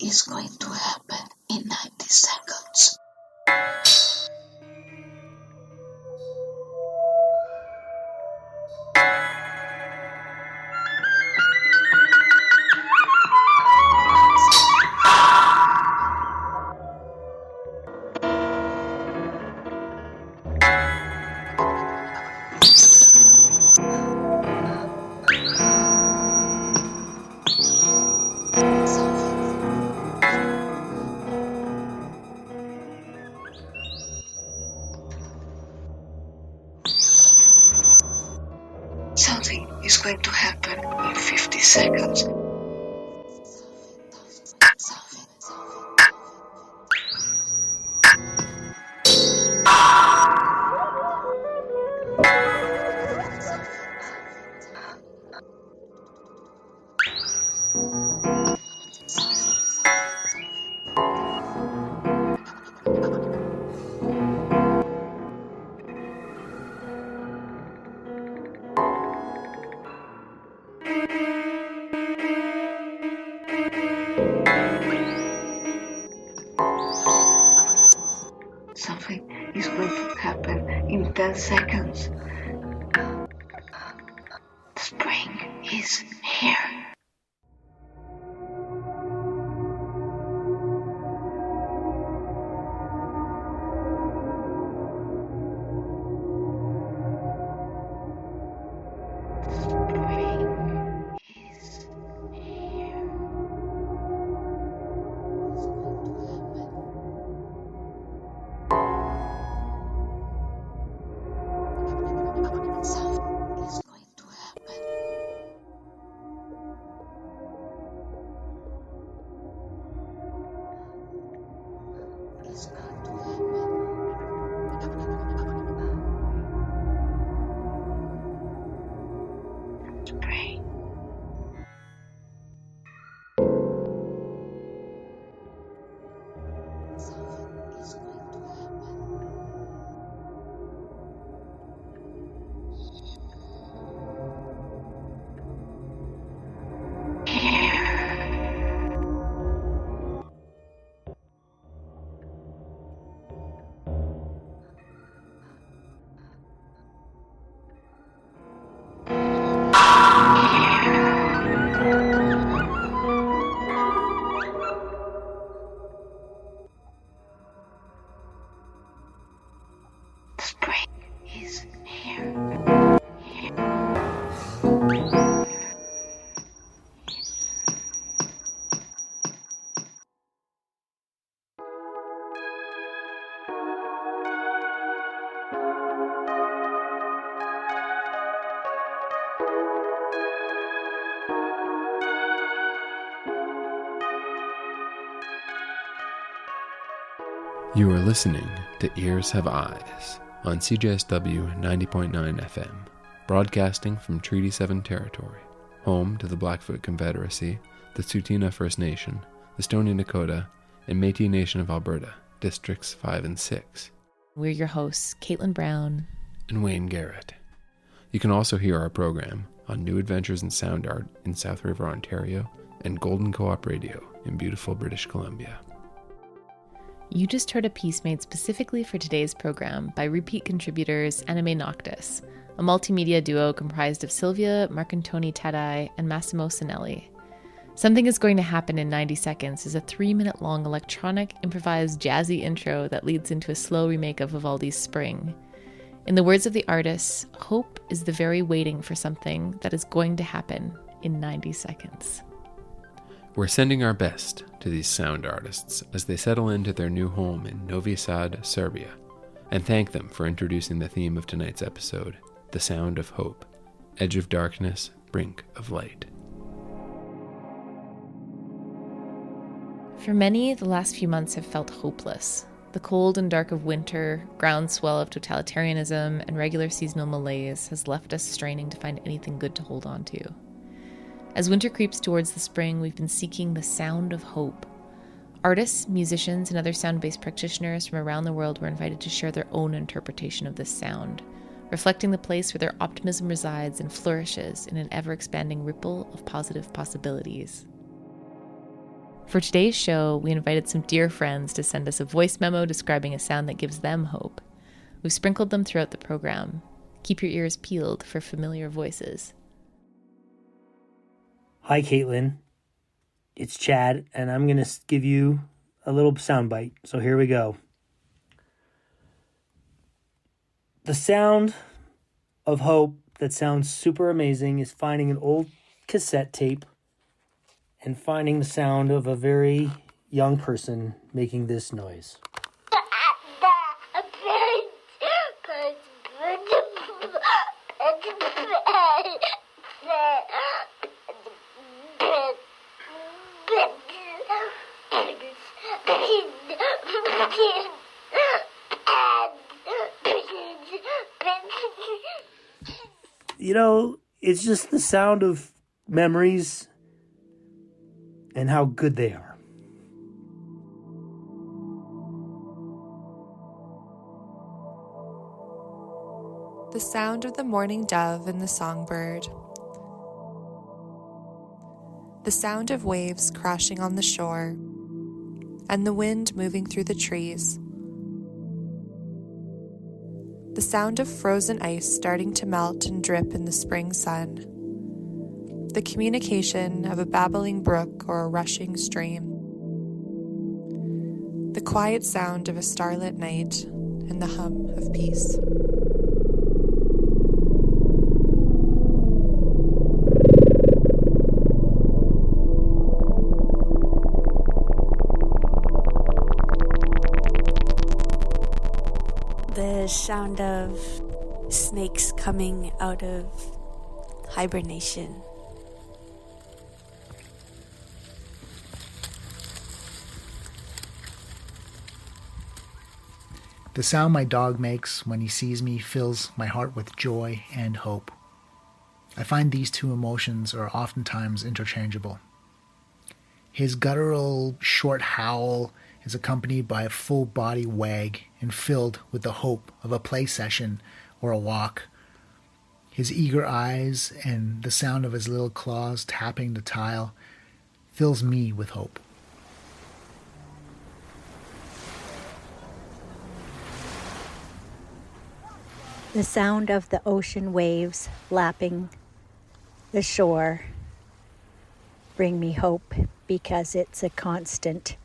is going to happen in 90 seconds. Something is going to happen in 50 seconds. Something is going to happen in 10 seconds. The spring is here. You are listening to Ears Have Eyes on CJSW 90.9 FM, broadcasting from Treaty 7 territory, home to the Blackfoot Confederacy, the Tsuut'ina First Nation, the Stoney Nakoda, and Métis Nation of Alberta, Districts 5 and 6. We're your hosts, Caitlin Brown and Wayne Garrett. You can also hear our program on New Adventures in Sound Art in South River, Ontario, and Golden Co-op Radio in beautiful British Columbia. You just heard a piece made specifically for today's program by repeat contributors AnimaeNoctis, a multimedia duo comprised of Sylvia Marcantoni Tadai and Massimo Sinelli. Something is Going to Happen in 90 Seconds is a 3-minute-long electronic, improvised, jazzy intro that leads into a slow remake of Vivaldi's Spring. In the words of the artists, hope is the very waiting for something that is going to happen in 90 seconds. We're sending our best to these sound artists as they settle into their new home in Novi Sad, Serbia, and thank them for introducing the theme of tonight's episode, The Sound of Hope, Edge of Darkness, Brink of Light. For many, the last few months have felt hopeless. The cold and dark of winter, groundswell of totalitarianism, and regular seasonal malaise has left us straining to find anything good to hold on to. As winter creeps towards the spring, we've been seeking the sound of hope. Artists, musicians, and other sound-based practitioners from around the world were invited to share their own interpretation of this sound, reflecting the place where their optimism resides and flourishes in an ever-expanding ripple of positive possibilities. For today's show, we invited some dear friends to send us a voice memo describing a sound that gives them hope. We've sprinkled them throughout the program. Keep your ears peeled for familiar voices. Hi, Caitlin. It's Chad, and I'm going to give you a little soundbite. So here we go. The sound of hope that sounds super amazing is finding an old cassette tape and finding the sound of a very young person making this noise. You know, it's just the sound of memories and how good they are. The sound of the morning dove and the songbird. The sound of waves crashing on the shore, and the wind moving through the trees. The sound of frozen ice starting to melt and drip in the spring sun. The communication of a babbling brook or a rushing stream. The quiet sound of a starlit night and the hum of peace. The sound of snakes coming out of hibernation. The sound my dog makes when he sees me fills my heart with joy and hope. I find these two emotions are oftentimes interchangeable. His guttural, short howl is accompanied by a full-body wag and filled with the hope of a play session or a walk. His eager eyes and the sound of his little claws tapping the tile fills me with hope. The sound of the ocean waves lapping the shore bring me hope because it's a constant,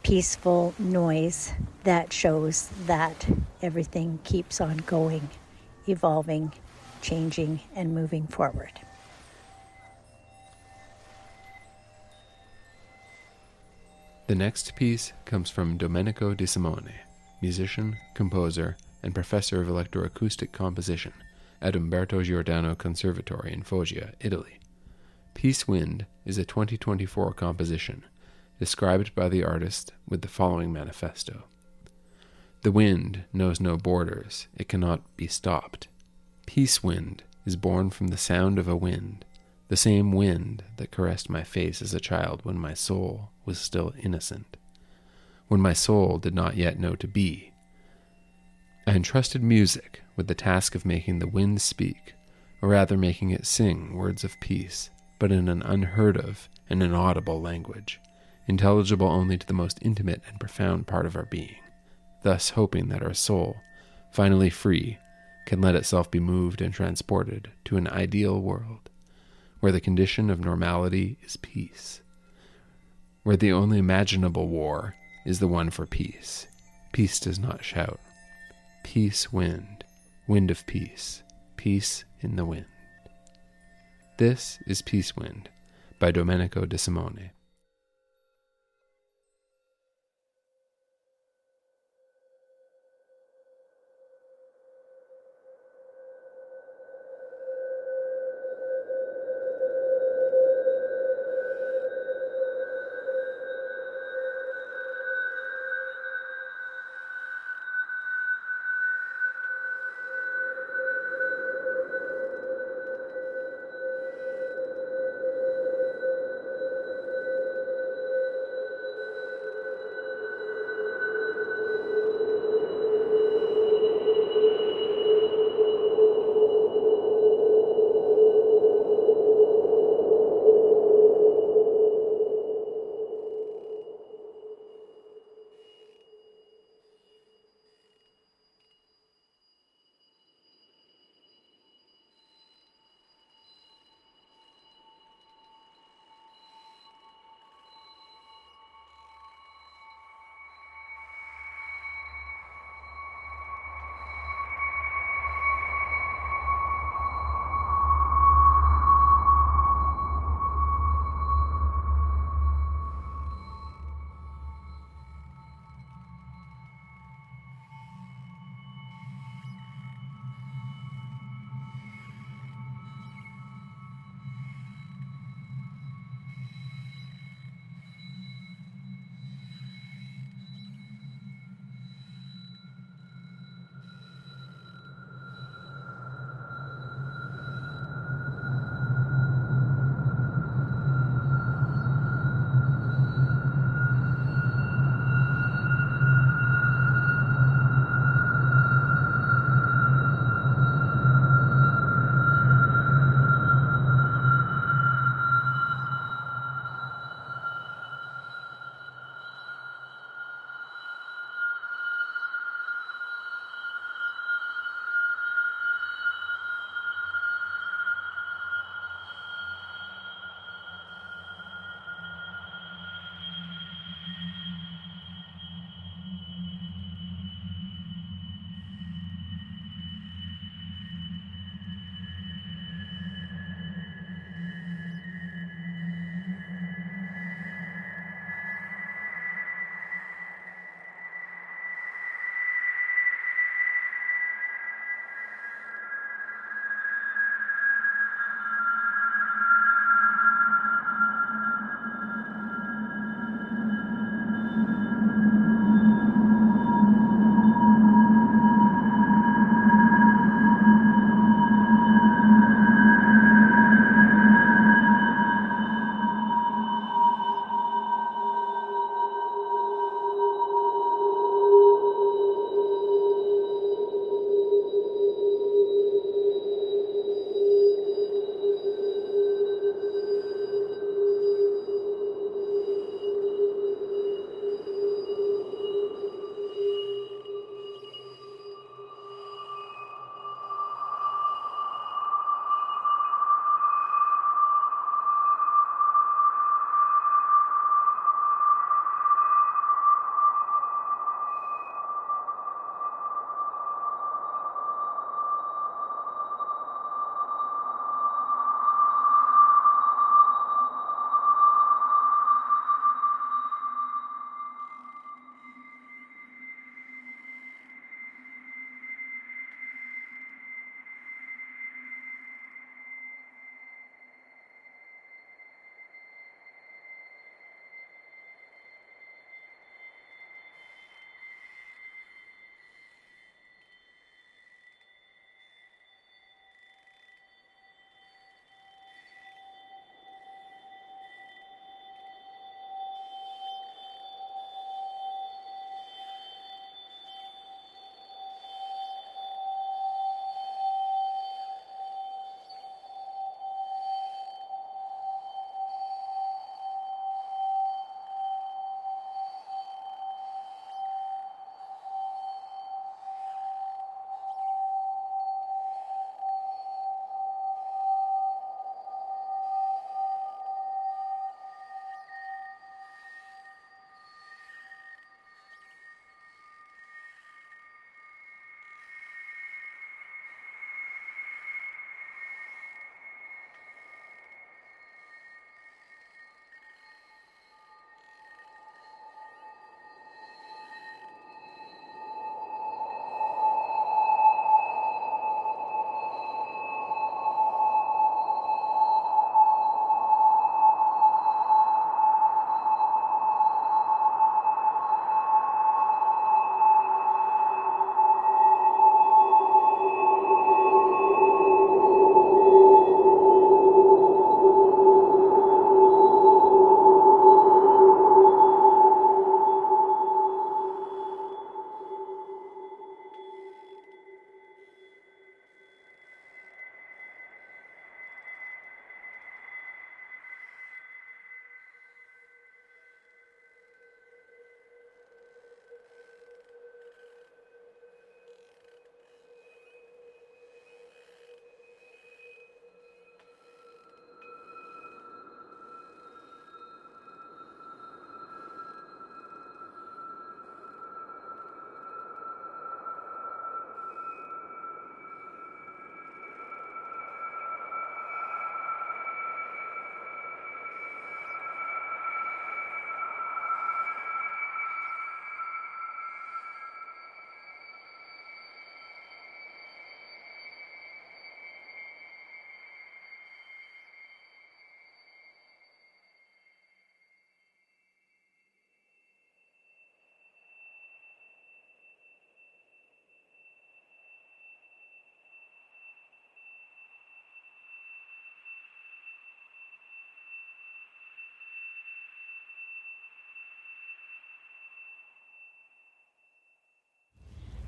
peaceful noise that shows that everything keeps on going, evolving, changing, and moving forward. The next piece comes from Domenico De Simone, musician, composer, and professor of electroacoustic composition at Umberto Giordano Conservatory in Foggia, Italy. Peace Wind is a 2024 composition described by the artist with the following manifesto. The wind knows no borders, it cannot be stopped. Peace wind is born from the sound of a wind, the same wind that caressed my face as a child when my soul was still innocent, when my soul did not yet know to be. I entrusted music with the task of making the wind speak, or rather making it sing words of peace, but in an unheard of and inaudible language, intelligible only to the most intimate and profound part of our being, thus hoping that our soul, finally free, can let itself be moved and transported to an ideal world, where the condition of normality is peace, where the only imaginable war is the one for peace. Peace does not shout. Peace wind, wind of peace, peace in the wind. This is Peace Wind by Domenico De Simone.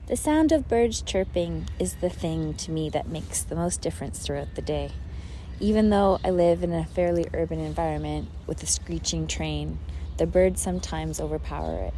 The sound of birds chirping is the thing to me that makes the most difference throughout the day. Even though I live in a fairly urban environment with a screeching train, the birds sometimes overpower it.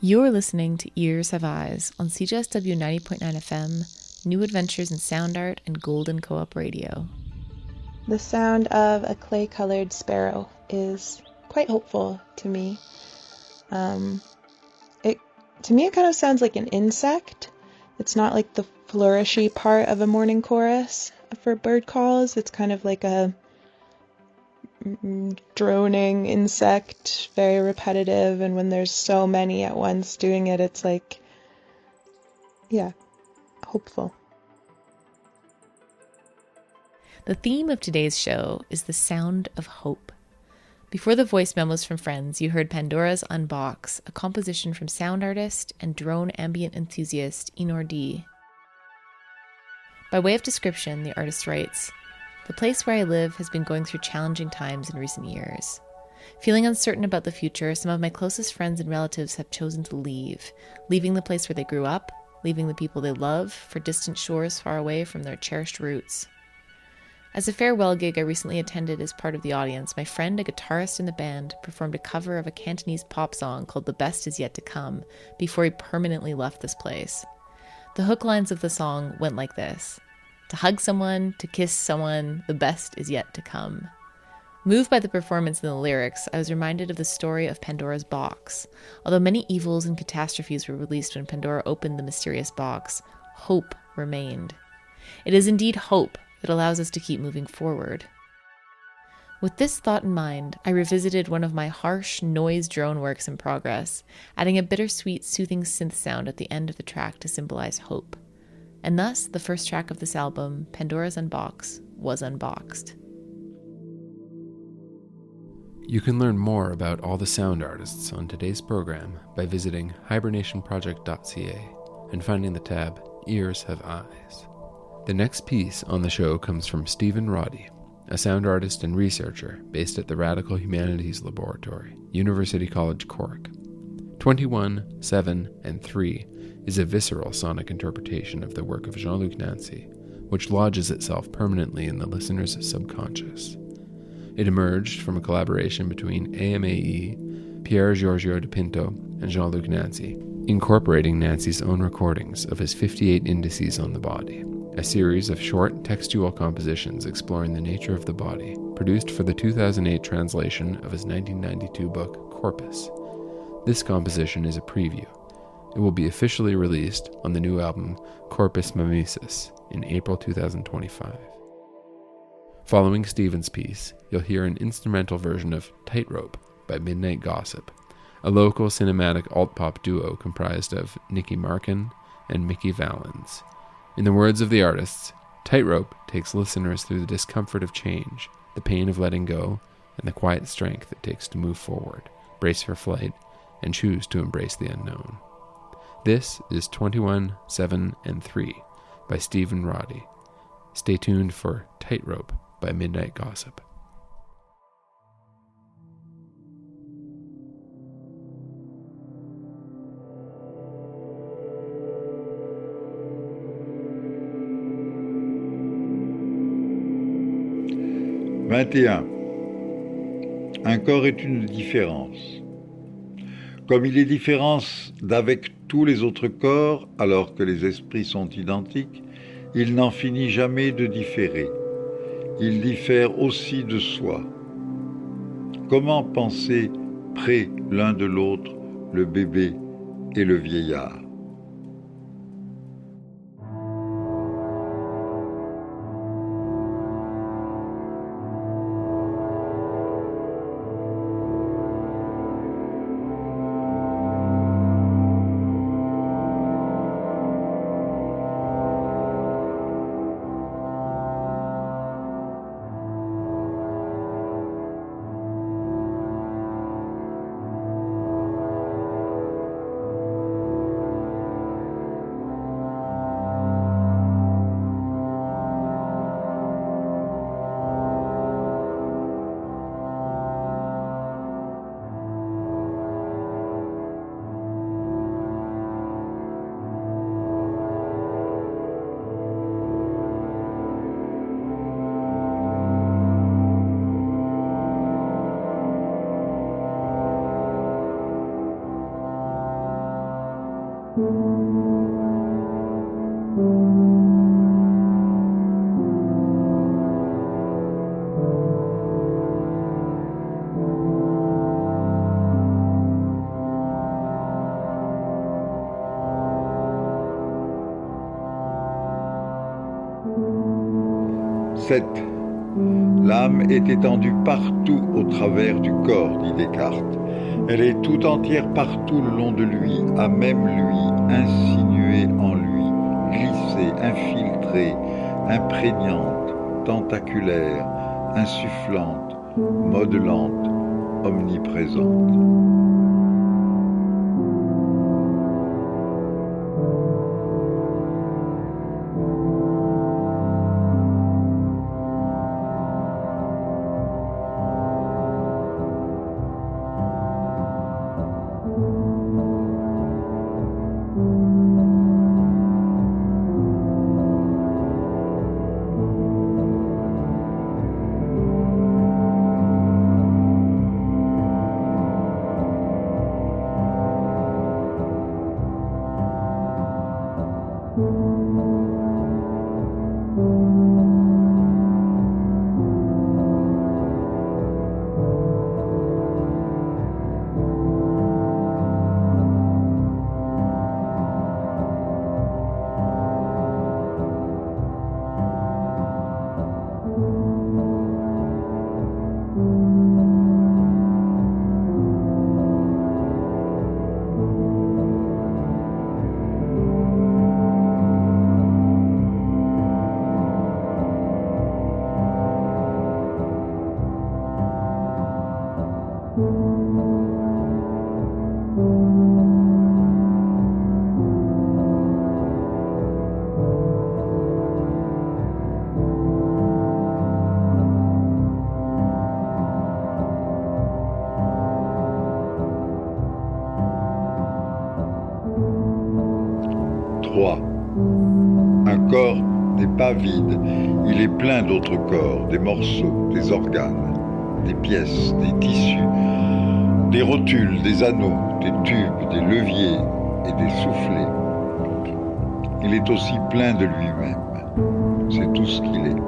You're listening to Ears Have Eyes on CJSW 90.9 FM, New Adventures in Sound Art and Golden Co-op Radio. The sound of a clay-colored sparrow is quite hopeful to me. To me, it kind of sounds like an insect. It's not like the flourishy part of a morning chorus for bird calls. It's kind of like a droning insect, very repetitive, and when there's so many at once doing it, it's like, yeah, hopeful. The theme of today's show is the sound of hope. Before the voice memos from friends, you heard Pandora's Unbox, a composition from sound artist and drone ambient enthusiast Enor D. By way of description, the artist writes, "The place where I live has been going through challenging times in recent years. Feeling uncertain about the future, some of my closest friends and relatives have chosen to leave, leaving the place where they grew up, leaving the people they love for distant shores far away from their cherished roots. As a farewell gig I recently attended as part of the audience, my friend, a guitarist in the band, performed a cover of a Cantonese pop song called The Best Is Yet to Come before he permanently left this place. The hook lines of the song went like this: to hug someone, to kiss someone, the best is yet to come. Moved by the performance and the lyrics, I was reminded of the story of Pandora's box. Although many evils and catastrophes were released when Pandora opened the mysterious box, hope remained. It is indeed hope that allows us to keep moving forward." With this thought in mind, I revisited one of my harsh noise drone works in progress, adding a bittersweet, soothing synth sound at the end of the track to symbolize hope. And thus, the first track of this album, Pandora's Unbox, was unboxed. You can learn more about all the sound artists on today's program by visiting hibernationproject.ca and finding the tab Ears Have Eyes. The next piece on the show comes from Roddy, a sound artist and researcher based at the Radical Humanities Laboratory, University College Cork. 21, 7, and 3 is a visceral sonic interpretation of the work of Jean-Luc Nancy, which lodges itself permanently in the listener's subconscious. It emerged from a collaboration between AMAE, Pierre Giorgio de Pinto, and Jean-Luc Nancy, incorporating Nancy's own recordings of his 58 indices on the body, a series of short textual compositions exploring the nature of the body, produced for the 2008 translation of his 1992 book, Corpus. This composition is a preview. It will be officially released on the new album, Corpus Mimesis, in April 2025. Following Stephen's piece, you'll hear an instrumental version of Tightrope by Midnite Gossip, a local cinematic alt-pop duo comprised of Nicky Markin and Mickey Valens. In the words of the artists, Tightrope takes listeners through the discomfort of change, the pain of letting go, and the quiet strength it takes to move forward, brace for flight, and choose to embrace the unknown. This is 21, 7, and 3 by Roddy. Stay tuned for Tightrope by Midnite Gossip. Un corps est une différence. Comme il est différence d'avec tous les autres corps, alors que les esprits sont identiques, il n'en finit jamais de différer. Il diffère aussi de soi. Comment penser près l'un de l'autre le bébé et le vieillard? 7. L'âme est étendue partout au travers du corps, dit Descartes. Elle est tout entière partout le long de lui, à même lui, insinuée en lui, glissée, infiltrée, imprégnante, tentaculaire, insufflante, modelante, omniprésente. Un corps n'est pas vide, il est plein d'autres corps, des morceaux, des organes, des pièces, des tissus, des rotules, des anneaux, des tubes, des leviers et des soufflets. Il est aussi plein de lui-même, c'est tout ce qu'il est.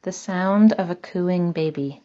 The sound of a cooing baby.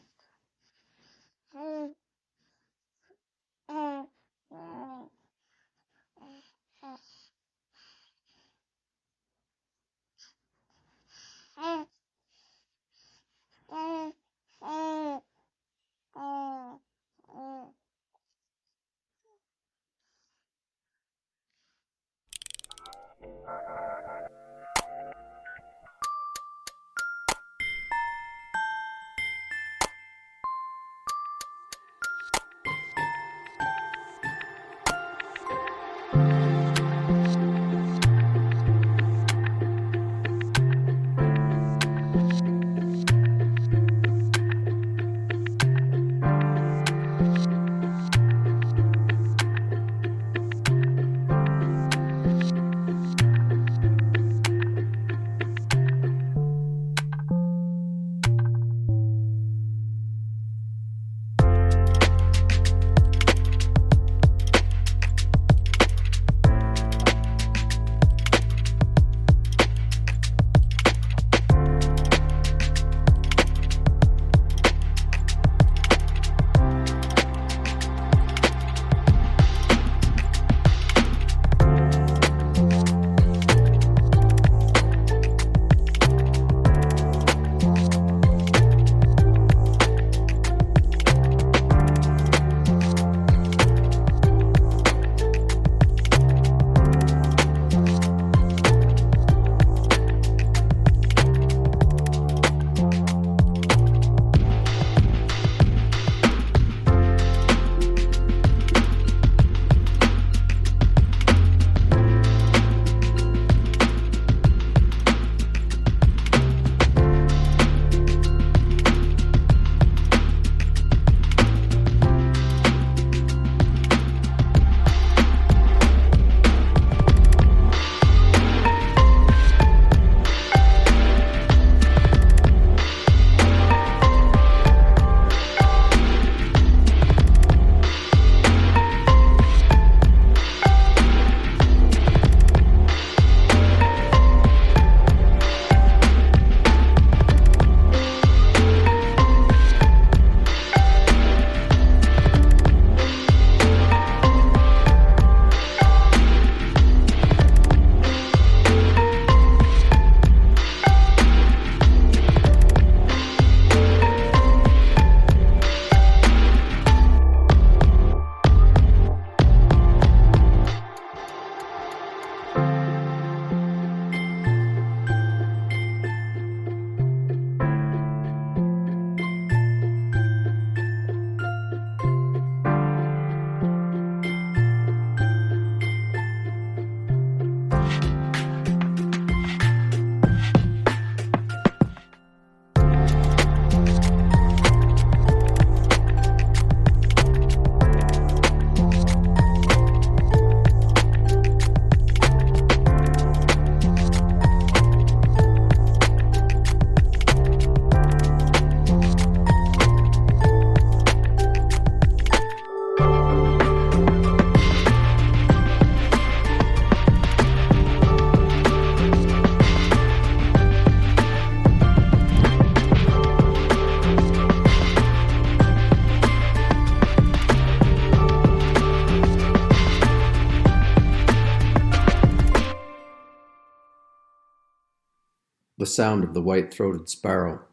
The sound of the white-throated sparrow.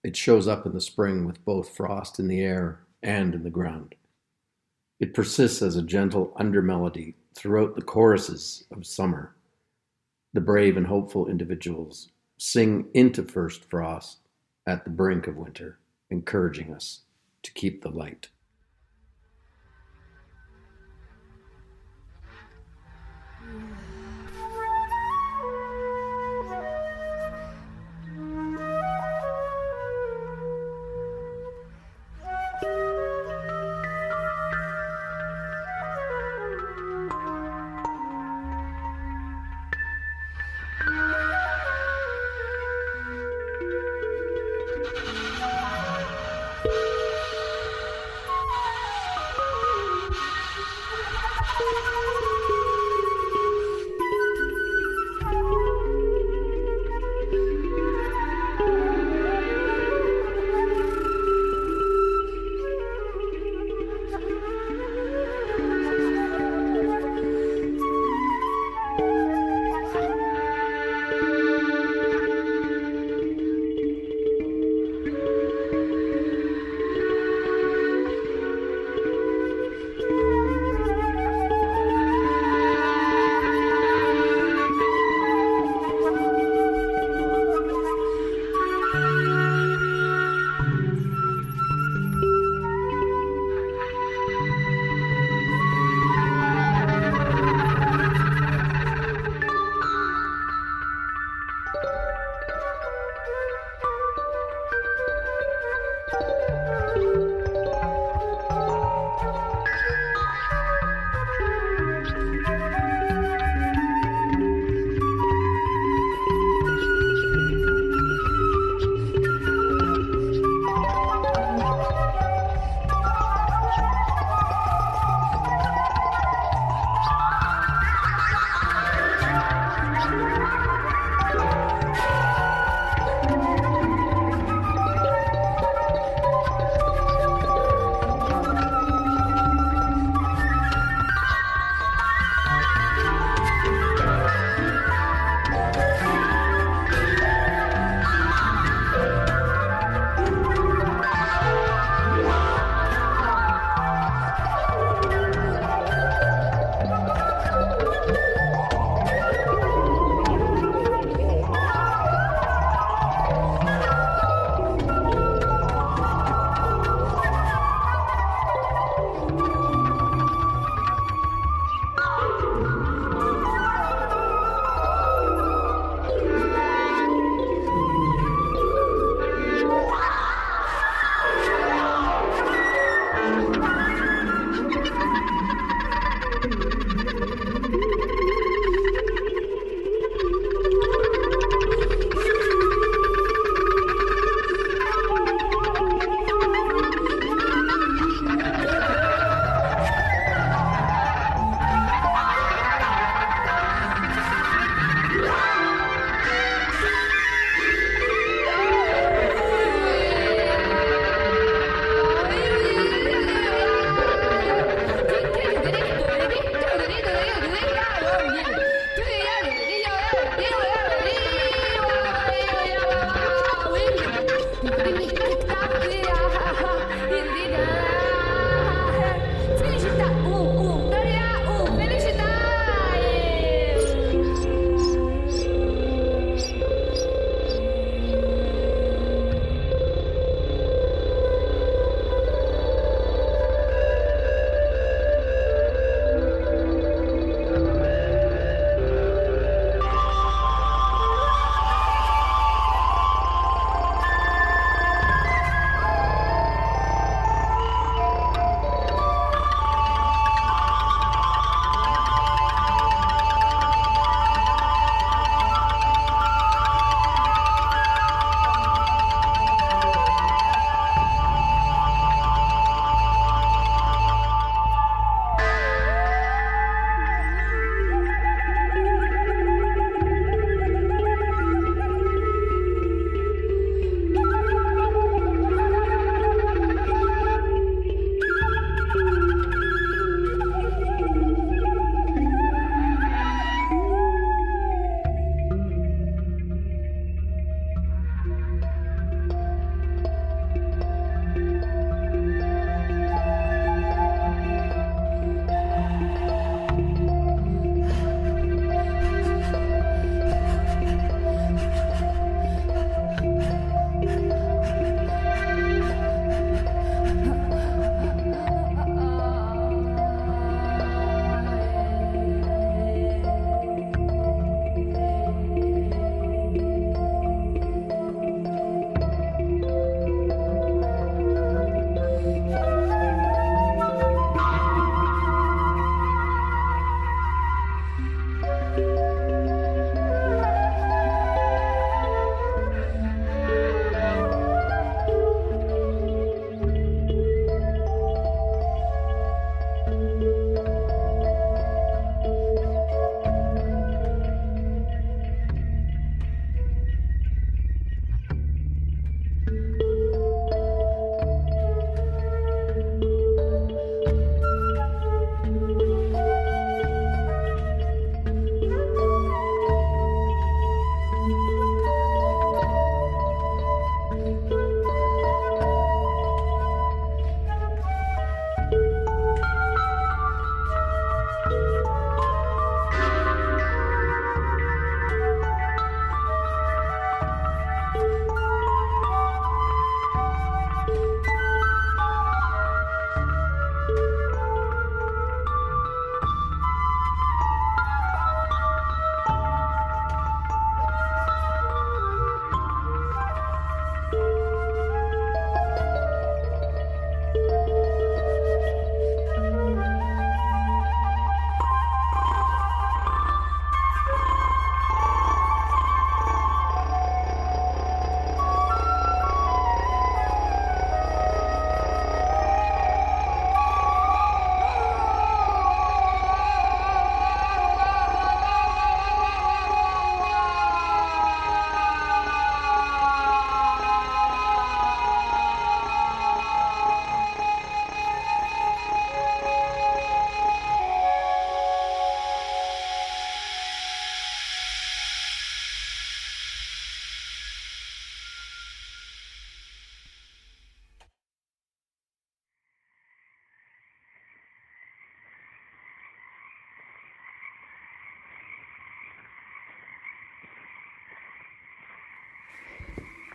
It shows up in the spring with both frost in the air and in the ground. It persists as a gentle undermelody throughout the choruses of summer. The brave and hopeful individuals sing into first frost at the brink of winter, encouraging us to keep the light.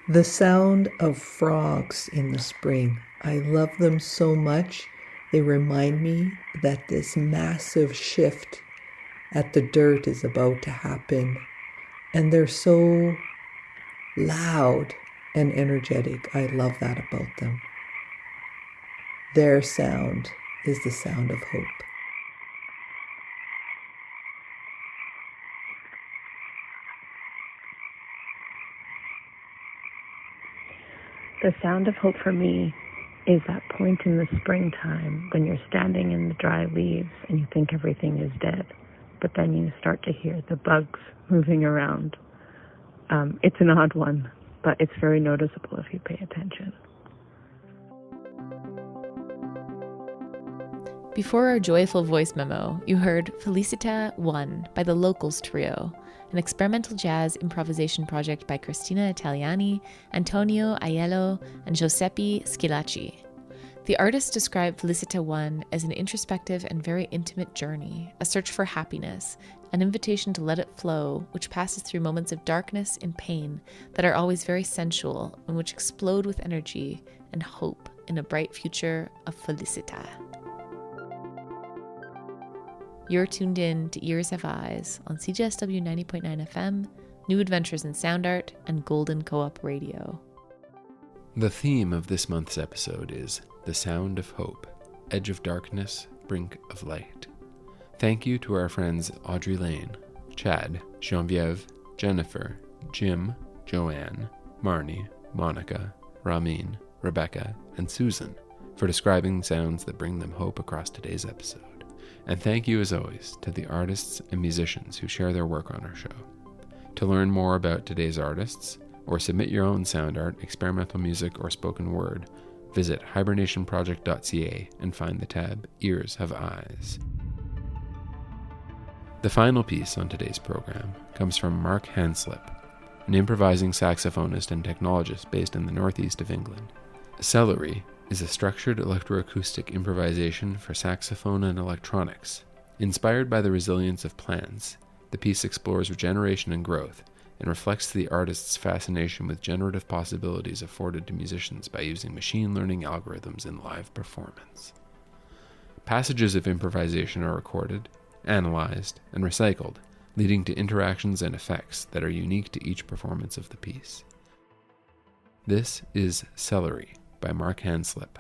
The sound of frogs in the spring. I love them so much. They remind me that this massive shift at the dirt is about to happen. And they're so loud and energetic. I love that about them. Their sound is the sound of hope. The sound of hope for me is that point in the springtime when you're standing in the dry leaves and you think everything is dead, but then you start to hear the bugs moving around. It's an odd one, but it's very noticeable if you pay attention. Before our joyful voice memo, you heard Felicita 1 by the Locals Trio, an experimental jazz improvisation project by Cristina Italiani, Antonio Aiello, and Giuseppe Schilacci. The artists describe Felicita 1 as an introspective and very intimate journey, a search for happiness, an invitation to let it flow, which passes through moments of darkness and pain that are always very sensual and which explode with energy and hope in a bright future of Felicita. You're tuned in to Ears Have Eyes on CJSW 90.9 FM, New Adventures in Sound Art, and Golden Co-op Radio. The theme of this month's episode is The Sound of Hope, Edge of Darkness, Brink of Light. Thank you to our friends Audrey Lane, Chad, Genevieve, Jennifer, Jim, Joanne, Marnie, Monica, Ramin, Rebecca, and Susan for describing sounds that bring them hope across today's episode. And thank you, as always, to the artists and musicians who share their work on our show. To learn more about today's artists, or submit your own sound art, experimental music, or spoken word, visit hibernationproject.ca and find the tab Ears Have Eyes. The final piece on today's program comes from Mark Hanslip, an improvising saxophonist and technologist based in the northeast of England. Celery is a structured electroacoustic improvisation for saxophone and electronics. Inspired by the resilience of plants, the piece explores regeneration and growth and reflects the artist's fascination with generative possibilities afforded to musicians by using machine learning algorithms in live performance. Passages of improvisation are recorded, analyzed, and recycled, leading to interactions and effects that are unique to each performance of the piece. This is Celery by Mark Hanslip.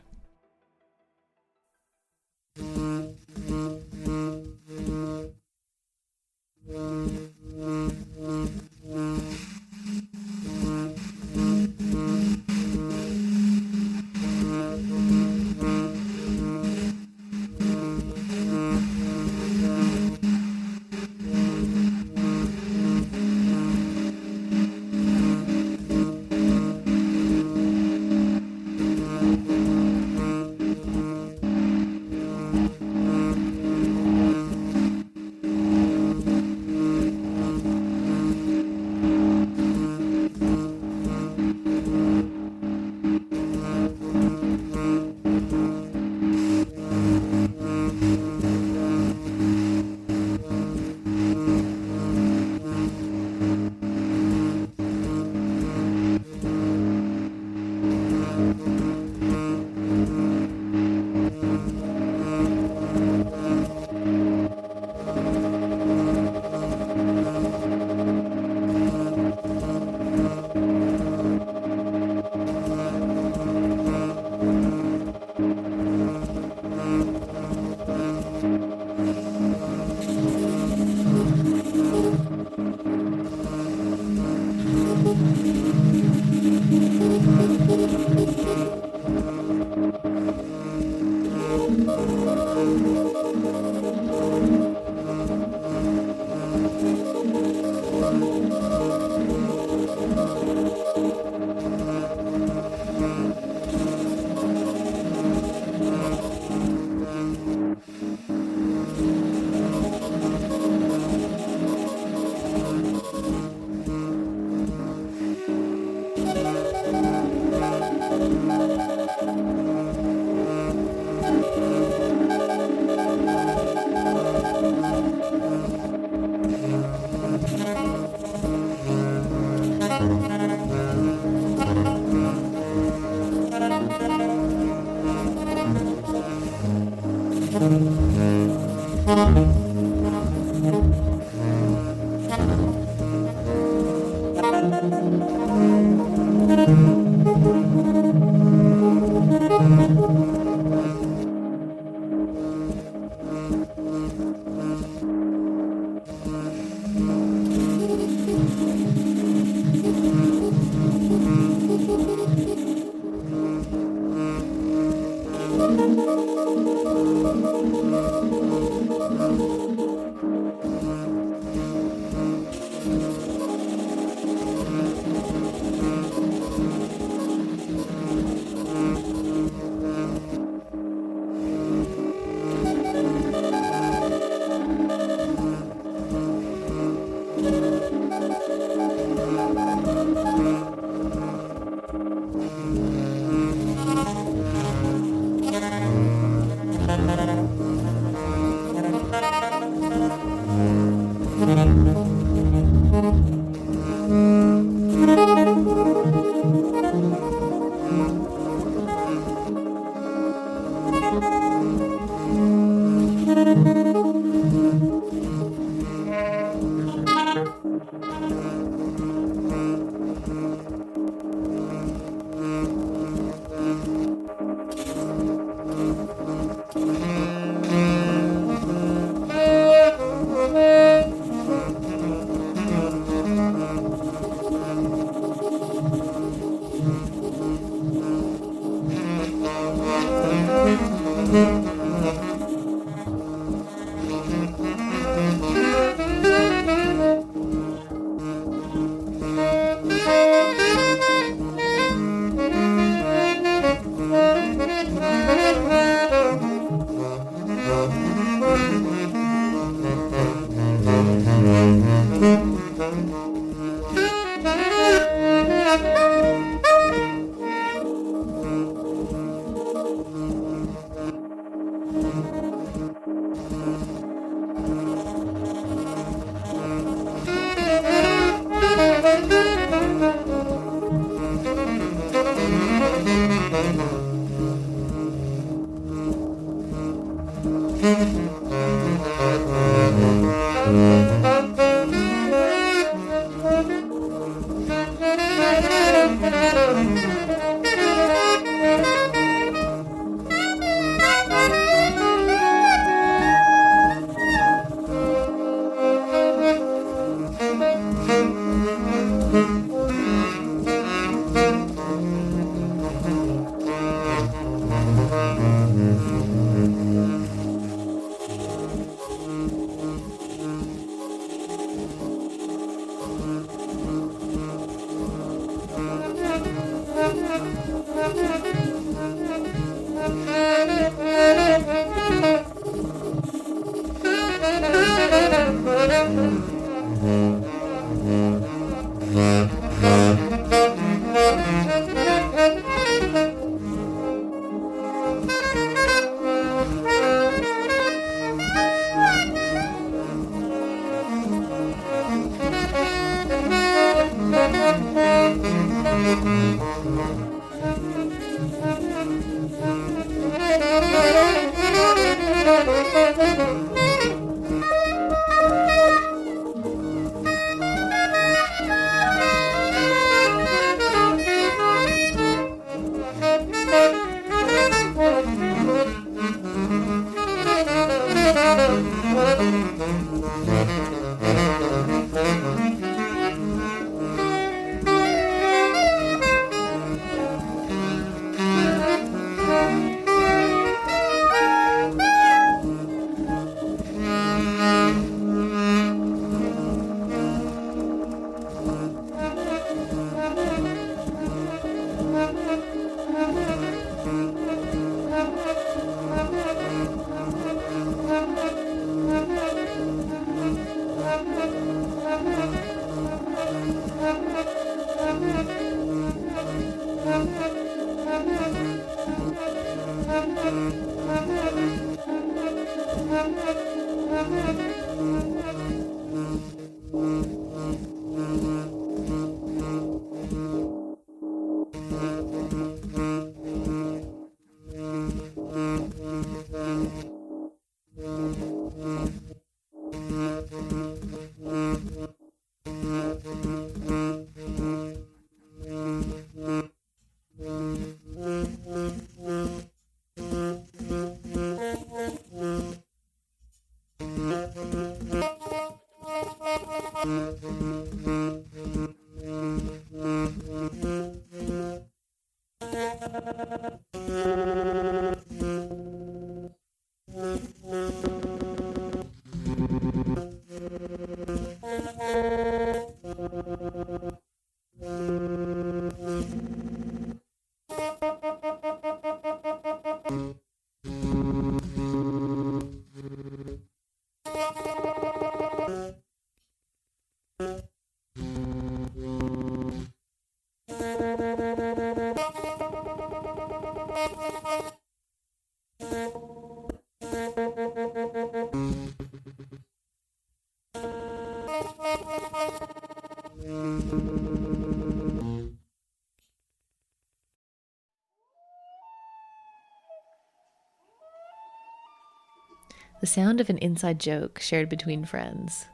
The sound of an inside joke shared between friends.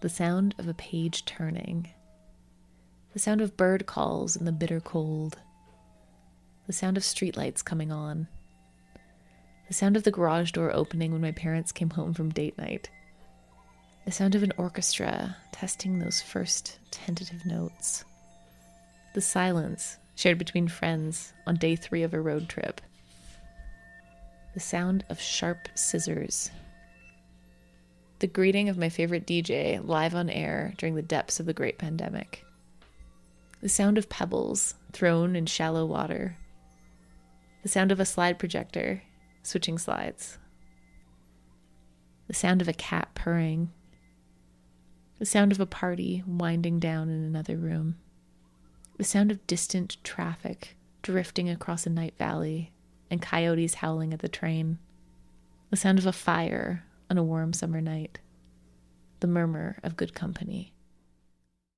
The sound of a page turning. The sound of bird calls in the bitter cold. The sound of streetlights coming on. The sound of the garage door opening when my parents came home from date night. The sound of an orchestra testing those first tentative notes. The silence shared between friends on day 3 of a road trip. The sound of sharp scissors. The greeting of my favorite DJ live on air during the depths of the great pandemic. The sound of pebbles thrown in shallow water. The sound of a slide projector switching slides. The sound of a cat purring. The sound of a party winding down in another room. The sound of distant traffic drifting across a night valley and coyotes howling at the train. The sound of a fire on a warm summer night. The murmur of good company.